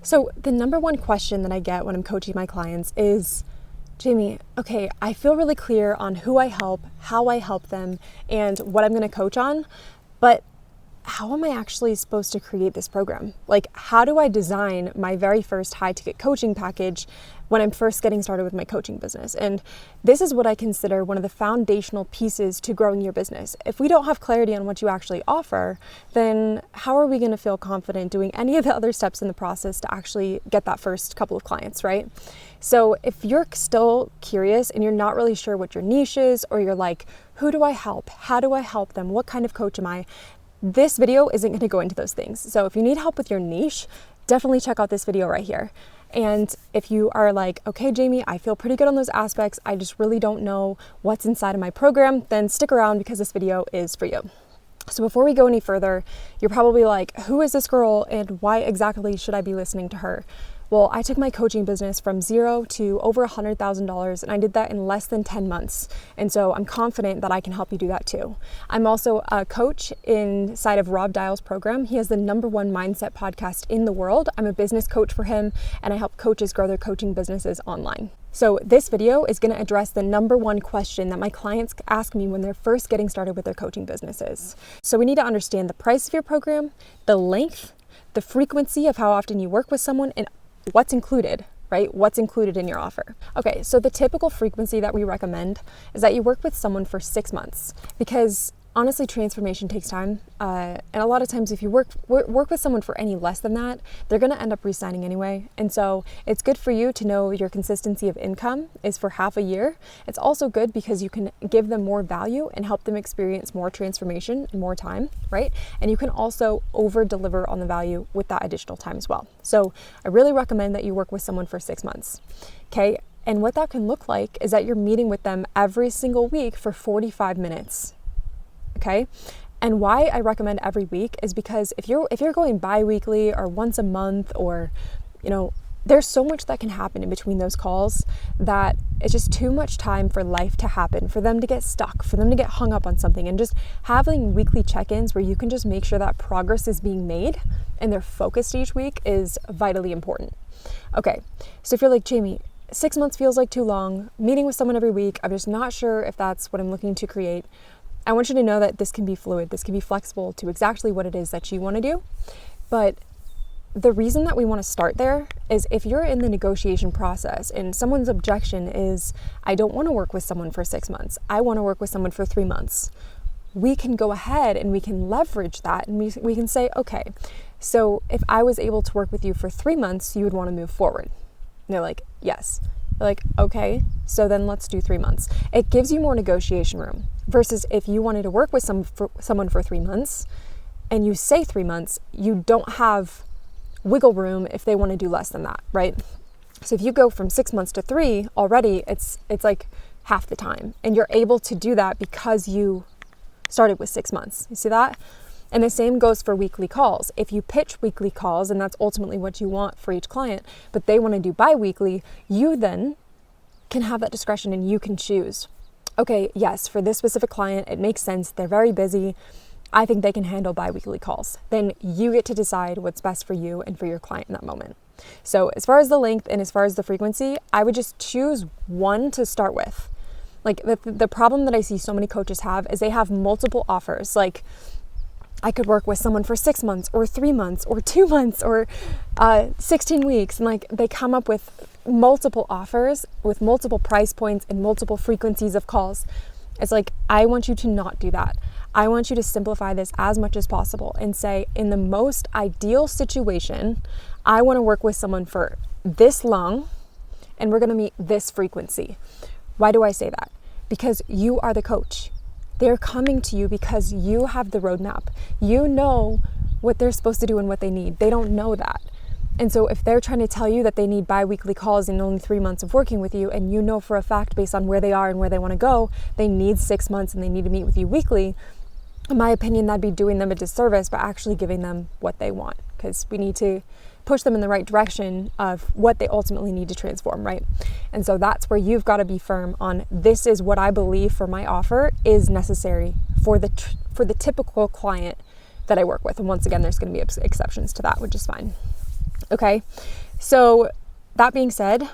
So the number one question that I get when I'm coaching my clients is, Jamie, okay, I feel really clear on who I help, how I help them, and what I'm going to coach on, but how am I actually supposed to create this program? Like, how do I design my very first high ticket coaching package when I'm first getting started with my coaching business? And this is what I consider one of the foundational pieces to growing your business. If we don't have clarity on what you actually offer, then how are we going to feel confident doing any of the other steps in the process to actually get that first couple of clients, right? So if you're still curious and you're not really sure what your niche is, or you're like, who do I help? How do I help them? What kind of coach am I? This video isn't going to go into those things. So if you need help with your niche, definitely check out this video right here. And if you are like, okay, Jamie, I feel pretty good on those aspects, I just really don't know what's inside of my program, then stick around because this video is for you. So before we go any further, you're probably like, who is this girl and why exactly should I be listening to her? Well, I took my coaching business from zero to over $100,000, and I did that in less than 10 months. And so I'm confident that I can help you do that too. I'm also a coach inside of Rob Dial's program. He has the #1 mindset podcast in the world. I'm a business coach for him, and I help coaches grow their coaching businesses online. So this video is going to address the #1 question that my clients ask me when they're first getting started with their coaching businesses. So we need to understand the price of your program, the length, the frequency of how often you work with someone, and what's included, right? What's included in your offer. Okay, so the typical frequency that we recommend is that you work with someone for 6 months, because honestly, transformation takes time. And a lot of times if you work with someone for any less than that, they're gonna end up re-signing anyway. And so it's good for you to know your consistency of income is for half a year. It's also good because you can give them more value and help them experience more transformation in more time, right? And you can also over deliver on the value with that additional time as well. So I really recommend that you work with someone for 6 months, okay? And what that can look like is that you're meeting with them every single week for 45 minutes. Okay. And why I recommend every week is because if you're going bi-weekly or once a month, or, there's so much that can happen in between those calls that it's just too much time for life to happen, for them to get stuck, for them to get hung up on something. And just having weekly check-ins where you can just make sure that progress is being made and they're focused each week is vitally important. Okay. So if you're like, Jamie, 6 months feels like too long, meeting with someone every week, I'm just not sure if that's what I'm looking to create, I want you to know that this can be fluid, this can be flexible to exactly what it is that you want to do. But the reason that we want to start there is if you're in the negotiation process and someone's objection is, I don't want to work with someone for 6 months, I want to work with someone for 3 months, we can go ahead and we can leverage that, and we can say, okay, so if I was able to work with you for 3 months, you would want to move forward. And they're like, yes. They're like, okay, so then let's do 3 months. It gives you more negotiation room versus if you wanted to work with someone for 3 months and you say 3 months, you don't have wiggle room if they want to do less than that, right? So if you go from 6 months to 3 already, it's like half the time, and you're able to do that because you started with 6 months. You see that? And the same goes for weekly calls. If you pitch weekly calls, and that's ultimately what you want for each client, but they want to do bi-weekly, you then can have that discretion and you can choose. Okay, yes, for this specific client, it makes sense. They're very busy. I think they can handle bi-weekly calls. Then you get to decide what's best for you and for your client in that moment. So as far as the length and as far as the frequency, I would just choose one to start with. Like the problem that I see so many coaches have is they have multiple offers. Like, I could work with someone for 6 months or 3 months or 2 months or 16 weeks. And like they come up with multiple offers with multiple price points and multiple frequencies of calls. It's like, I want you to not do that. I want you to simplify this as much as possible and say, in the most ideal situation, I want to work with someone for this long and we're going to meet this frequency. Why do I say that? Because you are the coach. They're coming to you because you have the roadmap. You know what they're supposed to do and what they need. They don't know that. And so if they're trying to tell you that they need bi-weekly calls in only 3 months of working with you, and you know for a fact based on where they are and where they want to go, they need 6 months and they need to meet with you weekly, in my opinion, that'd be doing them a disservice by actually giving them what they want, because we need to push them in the right direction of what they ultimately need to transform, right? And so that's where you've got to be firm on, this is what I believe for my offer is necessary for the typical client that I work with. And once again, there's going to be exceptions to that, which is fine. Okay, so that being said,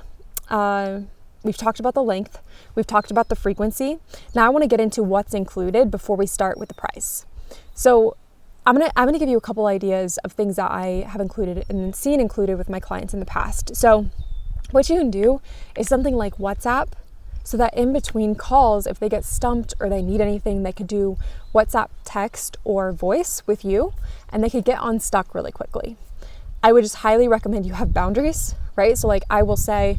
we've talked about the length, we've talked about the frequency. Now I want to get into what's included before we start with the price. So I'm gonna give you a couple ideas of things that I have included and seen included with my clients in the past. So what you can do is something like WhatsApp, so that in between calls, if they get stumped or they need anything, they could do WhatsApp text or voice with you, and they could get unstuck really quickly. I would just highly recommend you have boundaries, right? So like I will say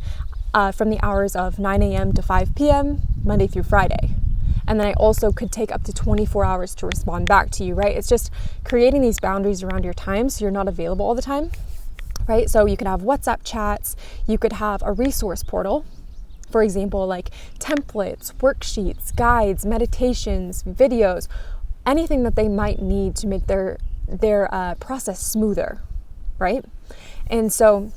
from the hours of 9 a.m. to 5 p.m., Monday through Friday. And then I also could take up to 24 hours to respond back to you, right? It's just creating these boundaries around your time so you're not available all the time, right? So you could have WhatsApp chats, you could have a resource portal, for example, like templates, worksheets, guides, meditations, videos, anything that they might need to make their process smoother, right? And so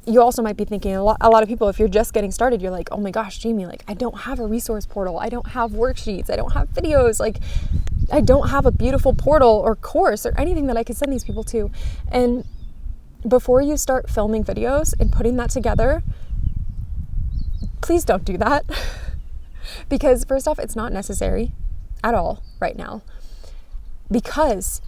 you also might be thinking, a lot of people, if you're just getting started, you're like, oh my gosh, Jamie, like I don't have a resource portal. I don't have worksheets. I don't have videos. Like I don't have a beautiful portal or course or anything that I could send these people to. And before you start filming videos and putting that together, please don't do that. Because first off, it's not necessary at all right now, because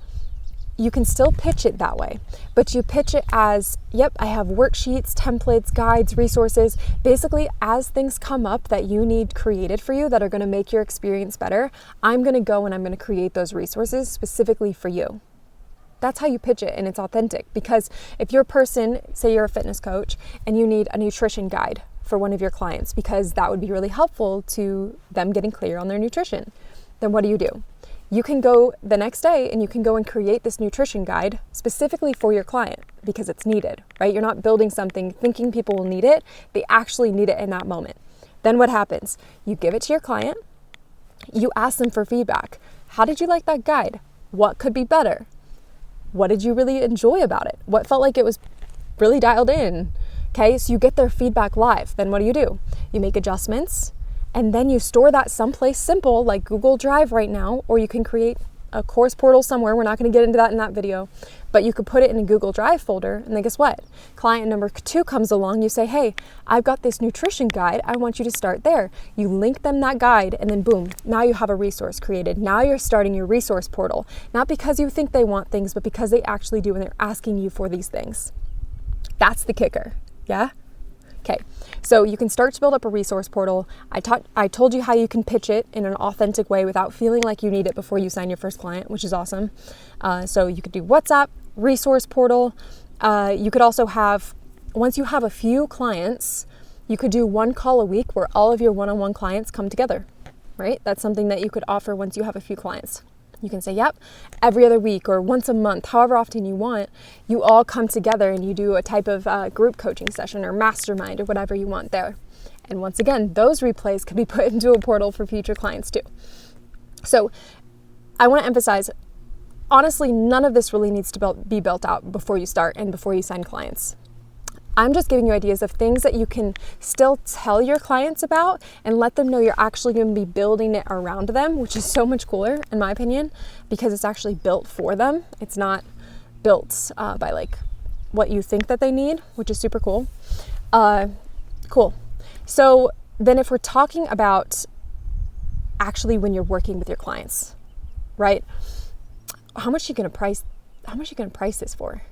you can still pitch it that way, but you pitch it as, yep, I have worksheets, templates, guides, resources. Basically, as things come up that you need created for you that are going to make your experience better, I'm going to go and I'm going to create those resources specifically for you. That's how you pitch it, and it's authentic. Because if you're a person, say you're a fitness coach, and you need a nutrition guide for one of your clients, because that would be really helpful to them getting clear on their nutrition, then what do? You can go the next day and you can go and create this nutrition guide specifically for your client because it's needed, right? You're not building something thinking people will need it. They actually need it in that moment. Then what happens? You give it to your client. You ask them for feedback. How did you like that guide? What could be better? What did you really enjoy about it? What felt like it was really dialed in? Okay, so you get their feedback live. Then what do? You make adjustments. And then you store that someplace simple like Google Drive right now, or you can create a course portal somewhere. We're not going to get into that in that video, but you could put it in a Google Drive folder. And then guess what? Client number 2 comes along. You say, hey, I've got this nutrition guide. I want you to start there. You link them that guide, and then boom, now you have a resource created. Now you're starting your resource portal, not because you think they want things, but because they actually do, and they're asking you for these things. That's the kicker. Yeah? Okay, so you can start to build up a resource portal. I told you how you can pitch it in an authentic way without feeling like you need it before you sign your first client, which is awesome. So you could do WhatsApp, resource portal. You could also have, once you have a few clients, you could do 1 call a week where all of your one-on-one clients come together, right? That's something that you could offer once you have a few clients. You can say, yep, every other week or once a month, however often you want, you all come together and you do a type of group coaching session or mastermind or whatever you want there. And once again, those replays could be put into a portal for future clients too. So I want to emphasize, honestly, none of this really needs to be built out before you start and before you sign clients. I'm just giving you ideas of things that you can still tell your clients about and let them know you're actually going to be building it around them, which is so much cooler in my opinion, because it's actually built for them. It's not built by like what you think that they need, which is super cool. Cool. So then if we're talking about actually when you're working with your clients, right? How much are you going to price this for?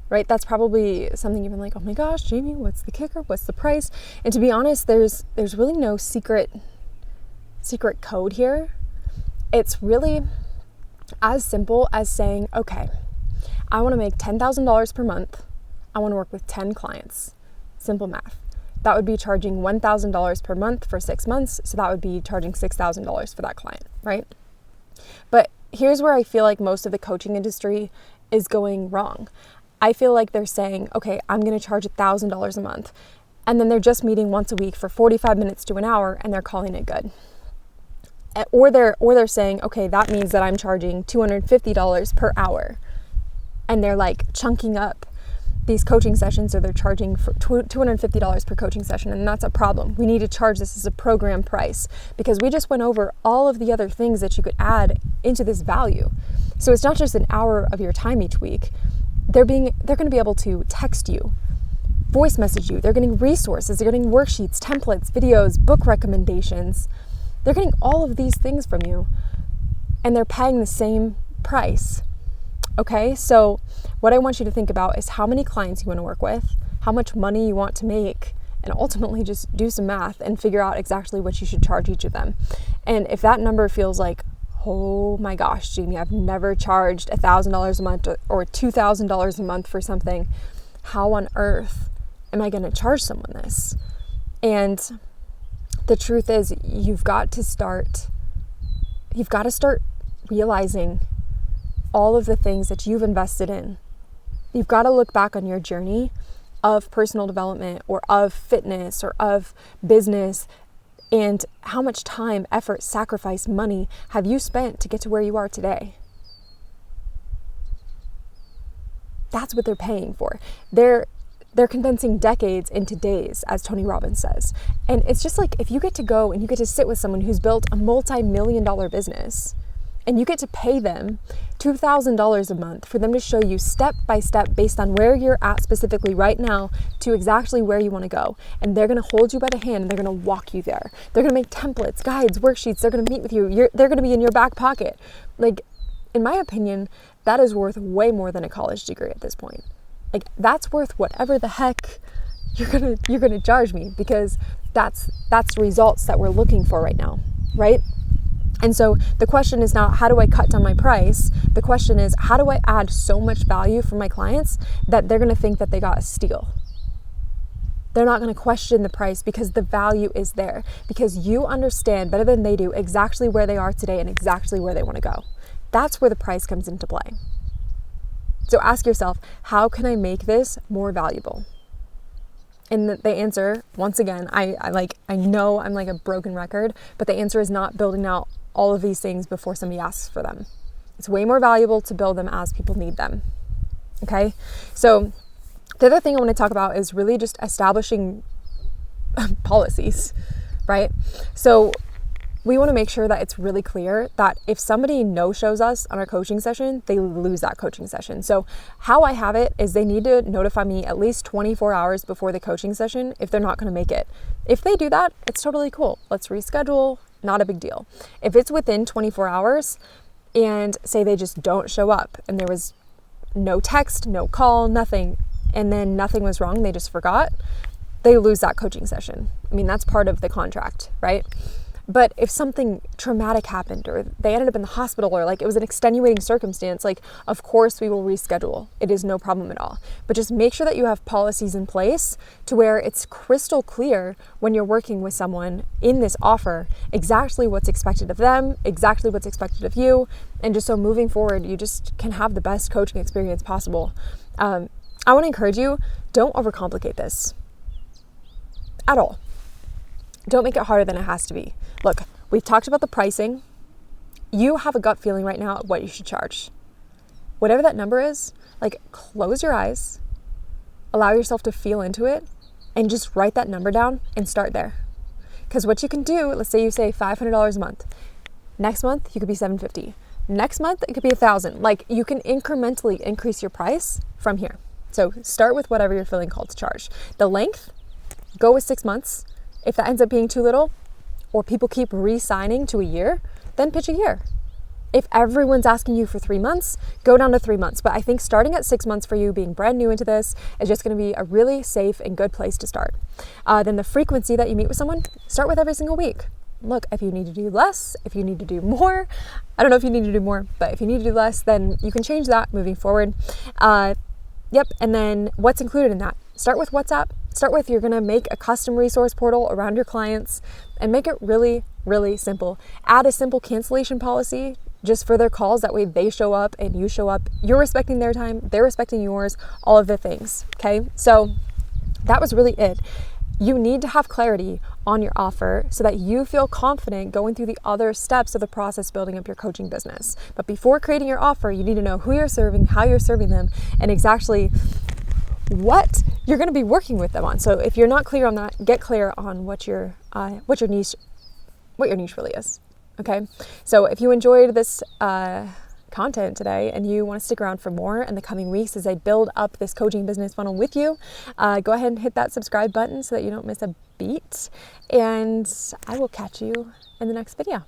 Right? That's probably something you've been like, oh my gosh, Jamie, what's the kicker? What's the price? And to be honest, there's really no secret code here. It's really as simple as saying, okay, I want to make $10,000 per month. I want to work with 10 clients. Simple math. That would be charging $1,000 per month for 6 months. So that would be charging $6,000 for that client, right? But here's where I feel like most of the coaching industry is going wrong. I feel like they're saying, okay, I'm going to charge $1,000 a month. And then they're just meeting once a week for 45 minutes to an hour and they're calling it good. Or they're saying, okay, that means that I'm charging $250 per hour. And they're like chunking up these coaching sessions, or they're charging for $250 per coaching session. And that's a problem. We need to charge this as a program price because we just went over all of the other things that you could add into this value. So it's not just an hour of your time each week. They're going to be able to text you, voice message you. They're getting resources. They're getting worksheets, templates, videos, book recommendations. They're getting all of these things from you, and they're paying the same price. Okay, so what I want you to think about is how many clients you want to work with, how much money you want to make, and ultimately just do some math and figure out exactly what you should charge each of them. And if that number feels like, oh my gosh, Jamie, I've never charged $1,000 a month or $2,000 a month for something, how on earth am I going to charge someone this? And the truth is, you've got to start realizing all of the things that you've invested in. You've got to look back on your journey of personal development or of fitness or of business, and how much time, effort, sacrifice, money have you spent to get to where you are today? That's what they're paying for. They're condensing decades into days, as Tony Robbins says. And it's just like, if you get to go and you get to sit with someone who's built a multi-million-dollar business, and you get to pay them $2,000 a month for them to show you step by step based on where you're at specifically right now to exactly where you want to go. And they're going to hold you by the hand and they're going to walk you there. They're going to make templates, guides, worksheets. They're going to meet with you. They're going to be in your back pocket. Like, in my opinion, that is worth way more than a college degree at this point. Like, that's worth whatever the heck you're gonna charge me, because that's the results that we're looking for right now, right? And so the question is not, how do I cut down my price? The question is, how do I add so much value for my clients that they're going to think that they got a steal? They're not going to question the price because the value is there, because you understand better than they do exactly where they are today and exactly where they want to go. That's where the price comes into play. So ask yourself, how can I make this more valuable? And the answer, once again, I know I'm like a broken record, but the answer is not building out all of these things before somebody asks for them. It's way more valuable to build them as people need them. Okay? So the other thing I want to talk about is really just establishing policies, right? So we want to make sure that it's really clear that if somebody no-shows us on our coaching session, they lose that coaching session. So how I have it is they need to notify me at least 24 hours before the coaching session if they're not going to make it. If they do that, it's totally cool. Let's reschedule. Not a big deal. If it's within 24 hours and say they just don't show up and there was no text, no call, nothing, and then nothing was wrong, they just forgot, they lose that coaching session. I mean, that's part of the contract, right? But if something traumatic happened or they ended up in the hospital or like it was an extenuating circumstance, like of course we will reschedule. It is no problem at all. But just make sure that you have policies in place to where it's crystal clear when you're working with someone in this offer exactly what's expected of them, exactly what's expected of you. And just so moving forward, you just can have the best coaching experience possible. I want to encourage you, don't overcomplicate this at all. Don't make it harder than it has to be. Look, we've talked about the pricing. You have a gut feeling right now of what you should charge. Whatever that number is, like, close your eyes, allow yourself to feel into it, and just write that number down and start there. Because what you can do, let's say you say $500 a month. Next month, you could be $750. Next month, it could be $1,000. Like, you can incrementally increase your price from here. So start with whatever you're feeling called to charge. The length, go with 6 months. If that ends up being too little, or people keep re-signing to a year, then pitch a year. If everyone's asking you for 3 months, go down to 3 months. But I think starting at 6 months for you, being brand new into this, is just going to be a really safe and good place to start. Then the frequency that you meet with someone, start with every single week. Look, if you need to do less, if you need to do more, I don't know if you need to do more, but if you need to do less, then you can change that moving forward. And then what's included in that? Start with WhatsApp. Start with, you're going to make a custom resource portal around your clients and make it really, really simple. Add a simple cancellation policy just for their calls. That way they show up and you show up. You're respecting their time. They're respecting yours, all of the things. Okay. So that was really it. You need to have clarity on your offer so that you feel confident going through the other steps of the process building up your coaching business. But before creating your offer, you need to know who you're serving, how you're serving them, and exactly what you're going to be working with them on. So if you're not clear on that, get clear on what your niche really is. Okay. So if you enjoyed this content today and you want to stick around for more in the coming weeks as I build up this coaching business funnel with you, go ahead and hit that subscribe button so that you don't miss a beat. And I will catch you in the next video.